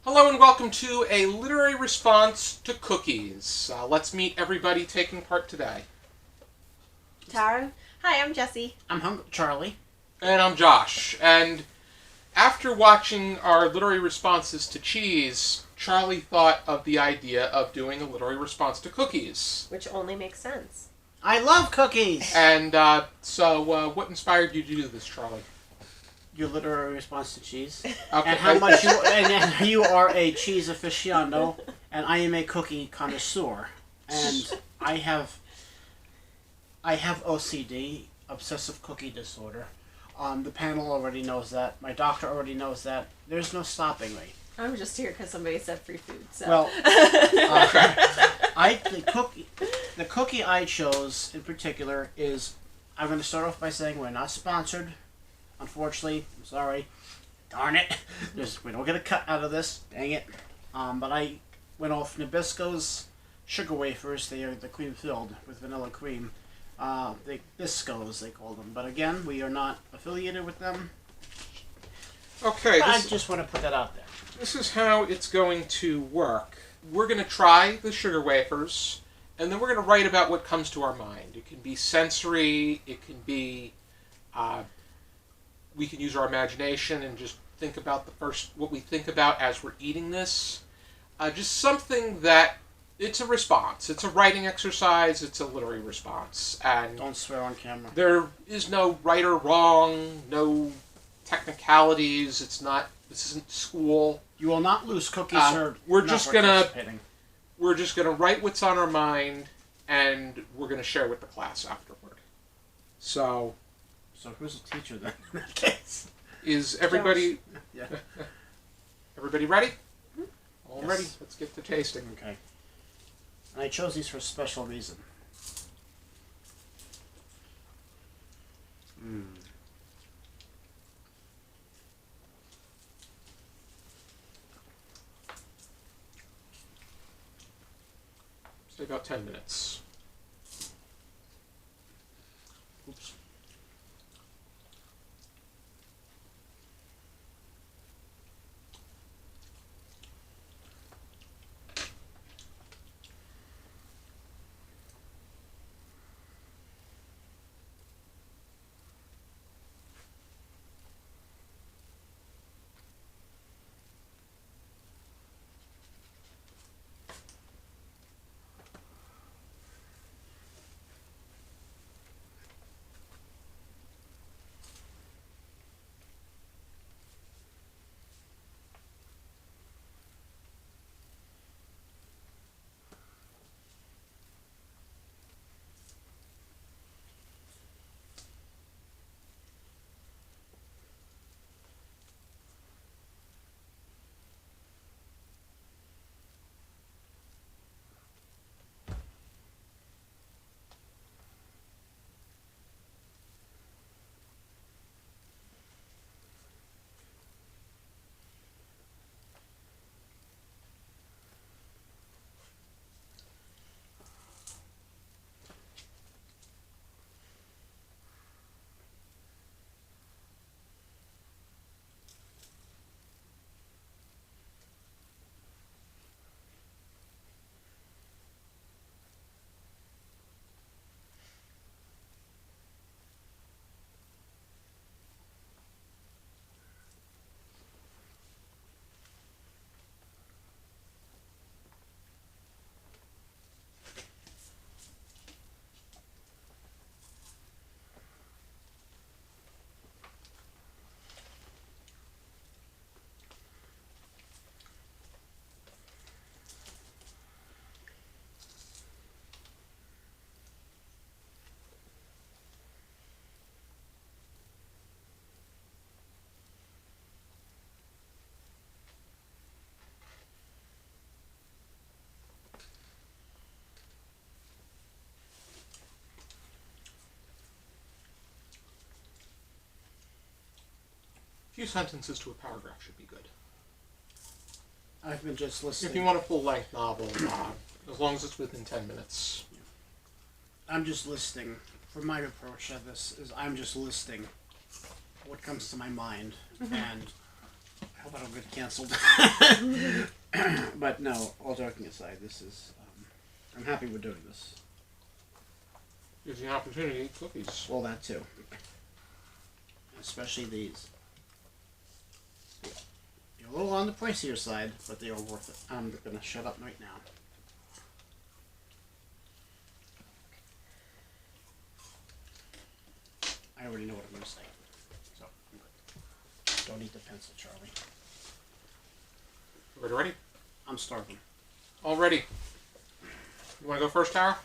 Hello and welcome to a literary response to cookies. Let's meet everybody taking part today. Tara. Hi, I'm Jesi. I'm Charlie. And I'm Josh. And after watching our literary responses to cheese, Charlie thought of the idea of doing a literary response to cookies. Which only makes sense. I love cookies! And so what inspired you to do this, Charlie? Your literary response to cheese. Okay. And how much you are a cheese aficionado, and I am a cookie connoisseur. And I have OCD, obsessive cookie disorder. The panel already knows that. My doctor already knows that. There's no stopping me. I'm just here because somebody said free food. So. Well, the cookie I chose in particular is. I'm going to start off by saying we're not sponsored. Unfortunately, I'm sorry. Darn it. We don't get a cut out of this. Dang it. But I went off Nabisco's sugar wafers. They are the cream filled with vanilla cream. The Biscos, they call them. But again, we are not affiliated with them. Okay. I just want to put that out there. This is how it's going to work. We're going to try the sugar wafers, and then we're going to write about what comes to our mind. It can be sensory. It can be... we can use our imagination and just think about what we think about as we're eating this. Just something that, it's a response. It's a writing exercise. It's a literary response. And don't swear on camera. There is no right or wrong, no technicalities. This isn't school. You will not lose cookies or we're just gonna write what's on our mind, and we're gonna share with the class afterward. So who's the teacher then in that case? Is everybody... Yeah. Everybody ready? Mm-hmm. All Yes. ready? Let's get to tasting. Okay. And I chose these for a special reason. Say about 10 minutes. Oops. A few sentences to a paragraph should be good. I've been just listening. If you want a full-length novel, as long as it's within 10 minutes. I'm just listening. For my approach to this is I'm just listing what comes to my mind, and hope I don't get canceled. But no, all joking aside, this is. I'm happy we're doing this. Gives you an opportunity to eat cookies. Well, that too. Especially these. You're a little on the pricier side, but they are worth it. I'm gonna shut up right now. I already know what I'm gonna say. So, I'm good. Don't eat the pencil, Charlie. Everybody ready? I'm starving. All ready. You want to go first, Tara?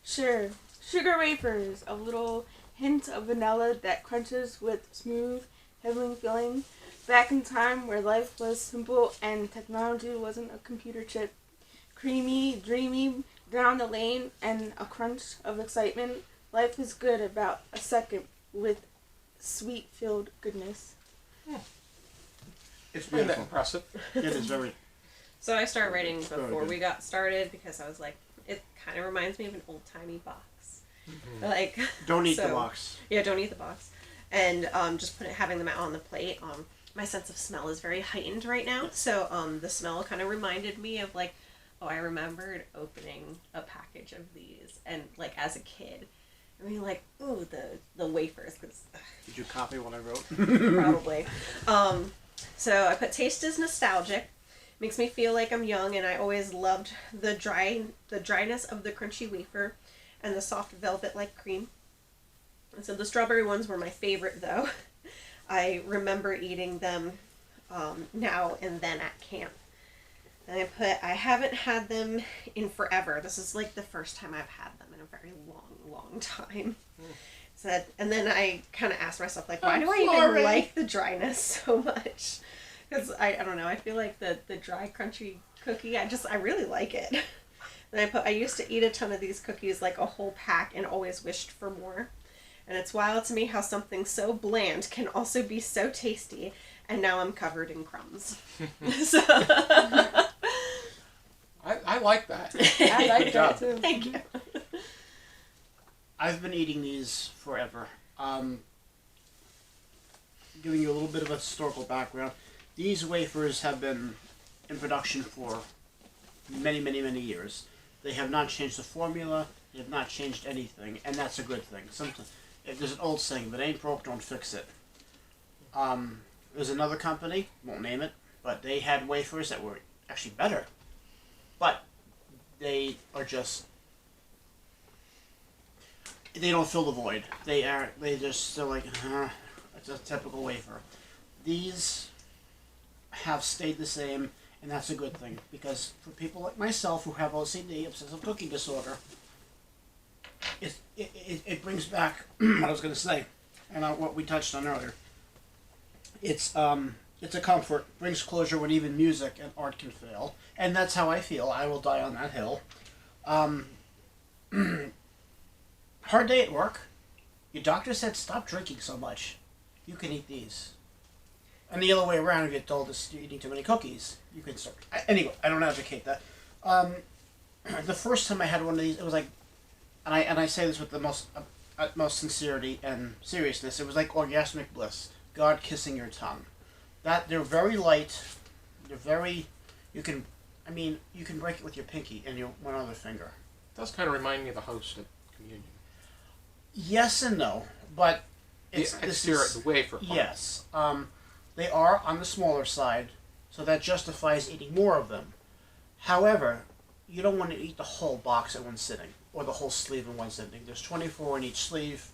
Sure. Sugar wafers, a little hint of vanilla that crunches with smooth, heavenly filling. Back in time where life was simple and technology wasn't a computer chip. Creamy, dreamy, down the lane, and a crunch of excitement. Life is good about a second with sweet-filled goodness. It's Isn't that beautiful. impressive? It is very. So I started writing very before good. we got started because I was like, it kind of reminds me of an old-timey box. Like, Don't eat the so- box. Yeah, don't eat the box. And just having them out on the plate. My sense of smell is very heightened right now. So the smell kind of reminded me of like, oh, I remembered opening a package of these and like as a kid, and being like, ooh, the wafers, because Did you copy what I wrote? probably. So I put taste is nostalgic. Makes me feel like I'm young, and I always loved the dryness of the crunchy wafer and the soft velvet-like cream. And so the strawberry ones were my favorite, though. I remember eating them now and then at camp. And I haven't had them in forever. This is like the first time I've had them in a very long time. So, and then I kind of asked myself, like, why do I even like the dryness so much? Because I don't know, I feel like the dry, crunchy cookie, I really like it. And I used to eat a ton of these cookies, like a whole pack, and always wished for more. And it's wild to me how something so bland can also be so tasty, and now I'm covered in crumbs. So I like that. I like Good that job. too. thank you. I've been eating these forever. Giving you a little bit of a historical background. These wafers have been in production for many years. They have not changed the formula. They have not changed anything, and that's a good thing. Sometimes there's an old saying: "If it ain't broke, don't fix it." There's another company, won't name it, but they had wafers that were actually better, but they are just. They don't fill the void. They're still like, it's a typical wafer. These have stayed the same, and that's a good thing, because for people like myself who have OCD, obsessive cooking disorder, it brings back what I was going to say, and what we touched on earlier. It's a comfort, brings closure when even music and art can fail, and that's how I feel. I will die on that hill. Hard day at work. Your doctor said stop drinking so much. You can eat these. And the other way around, if you're told you're eating too many cookies, you can start. Anyway, I don't advocate that. The first time I had one of these, it was like, and I say this with the most utmost sincerity and seriousness. It was like orgasmic bliss. God kissing your tongue. That they're very light. They're very. You can break it with your pinky and your one other finger. It does kind of remind me of the host at communion. Yes and no, but it's The wafer part. yes. They are on the smaller side, so that justifies eating more of them. However, you don't want to eat the whole box at one sitting, or the whole sleeve in one sitting. There's 24 in each sleeve,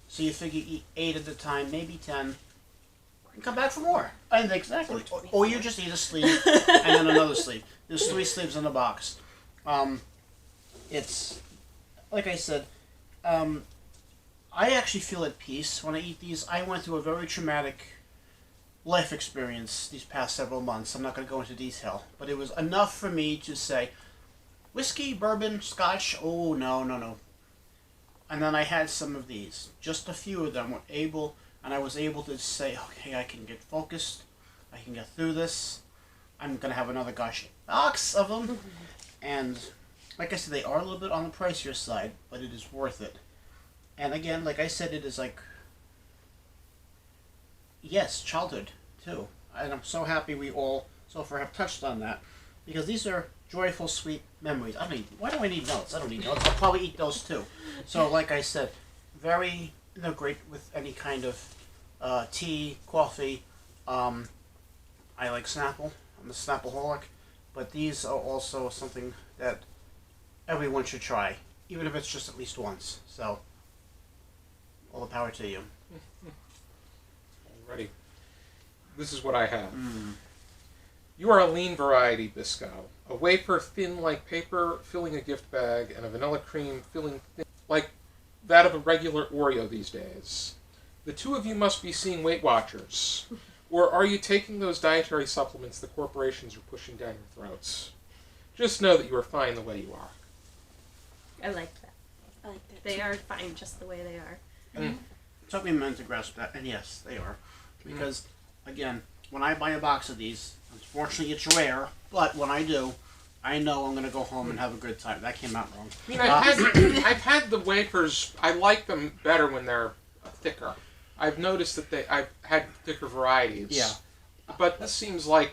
so you figure eat 8 at a time, maybe 10, and come back for more. And exactly. Or you just eat a sleeve and then another sleeve. There's 3 sleeves in the box. It's like I said. I actually feel at peace when I eat these. I went through a very traumatic life experience these past several months. I'm not going to go into detail, but it was enough for me to say, whiskey, bourbon, scotch, oh, no. And then I had some of these. Just a few of them and I was able to say, okay, I can get focused. I can get through this. I'm going to have another box of them. And like I said, they are a little bit on the pricier side, but it is worth it. And again, like I said, it is like, yes, childhood, too. and I'm so happy we all so far have touched on that, because these are joyful, sweet memories. I mean, why do I need notes? I don't need notes. I'll probably eat those too. So, like I said, very great with any kind of tea, coffee. I like Snapple. I'm a Snappleaholic, but these are also something that everyone should try, even if it's just at least once. So, all the power to you. Alrighty. This is what I have. You are a lean variety, Bisco. A wafer thin like paper, filling a gift bag, and a vanilla cream filling thin like that of a regular Oreo these days. The two of you must be seeing Weight Watchers. Or are you taking those dietary supplements the corporations are pushing down your throats? Just know that you are fine the way you are. I like that. I like that. They too. are fine just the way they are. It took me a minute to grasp that, and yes, they are. Because, again, when I buy a box of these, unfortunately it's rare, but when I do, I know I'm going to go home and have a good time. That came out wrong. I mean, I've had the wafers. I like them better when they're thicker. I've noticed that I've had thicker varieties. Yeah. But this seems like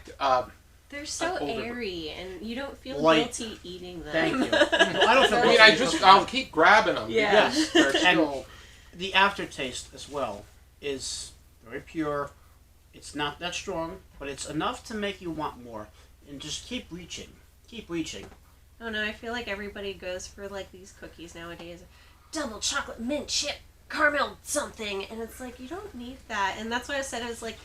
They're so An older- airy, and you don't feel Light. guilty eating them. Thank you. Well, I don't feel I mean, guilty. I'll keep grabbing them. Yeah. Because they're still. The aftertaste as well is very pure. It's not that strong, but it's enough to make you want more. And just keep reaching. Keep reaching. Oh no, I feel like everybody goes for like these cookies nowadays. Double chocolate mint chip caramel something, and it's like you don't need that. And that's why I said it's like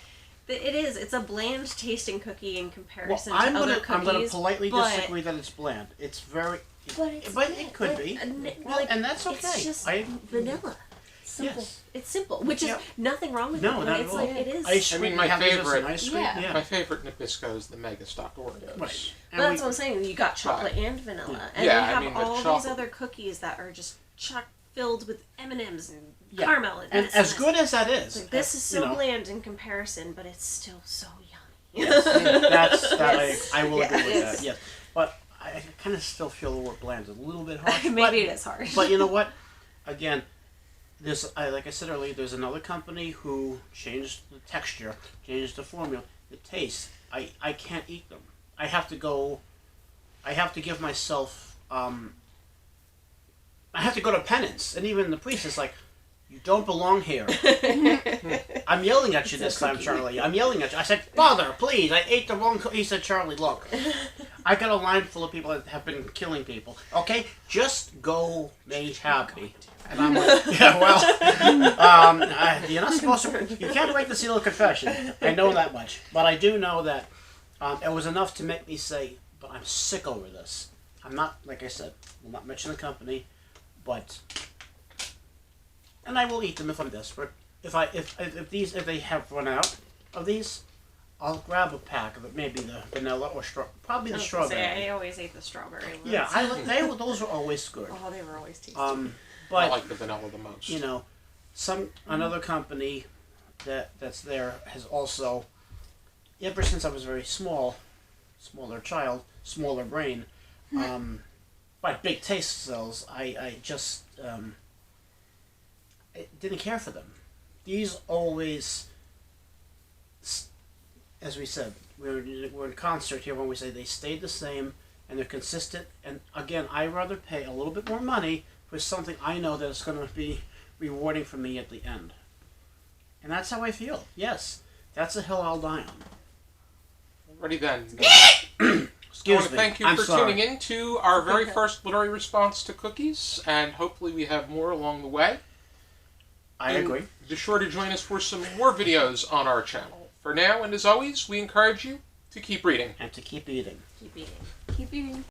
it's a bland tasting cookie in Well, comparison I'm to gonna other cookies. I'm gonna politely but- disagree that it's bland. It's very, But it could be. Well, like, and that's okay. It's just I- vanilla. Simple. Yes. It's simple, which is Yep. nothing wrong with No, it. But not it's at like all. it is. Ice I cream. mean, my we have these as an favorite- ice cream. Yeah. Yeah. My favorite Nabisco is the Mega Stock Oreos. Right. But that's what I'm saying. You got chocolate and vanilla, and Yeah, we I have mean, the all these chocolate- other cookies that are just chock filled with M&Ms and Yeah. caramel And this as this. good as that is, Like, this is you so know, bland in comparison, but it's still so yummy. That's I will agree with Yes. that. Yes, but I kind of still feel the word bland is a little bit harsh. Maybe it is hard. But you know what? Again, like I said earlier, there's another company who changed the texture, changed the formula, the taste. I can't eat them. I have to give myself. I have to go to penance, and even the priest is like, "You don't belong here." I'm yelling at you this time, Charlie. I'm yelling at you. I said, "Father, please, I ate the wrong." He said, "Charlie, look, I got a line full of people that have been killing people. Okay, just go, may happy." And I'm like, "Yeah, well, you're not supposed to. You can't break the seal of confession. I know that much, but I do know that it was enough to make me say, but I'm sick over this. I'm not, like I said, will not mention the company, but." And I will eat them if I'm desperate. If they have run out of these, I'll grab a pack of it. Maybe the vanilla or probably the strawberry. I always ate the strawberry ones. Yeah, those were always good. Oh, they were always tasty. I But like the vanilla the most. you know, another company that's there has also, ever since I was very smaller child, smaller brain, by big taste cells, I just I didn't care for them. These always, as we said, we're in concert here when we say they stayed the same and they're consistent. And again, I'd rather pay a little bit more money for something I know that is going to be rewarding for me at the end. And that's how I feel. Yes, that's a hill I'll die on. Alrighty then. I Excuse want to me. thank you I'm for sorry. tuning in to our very first literary response to cookies, and hopefully we have more along the way. I And agree. Be sure to join us for some more videos on our channel. For now, and as always, we encourage you to keep reading. And to keep eating. Keep eating. Keep eating.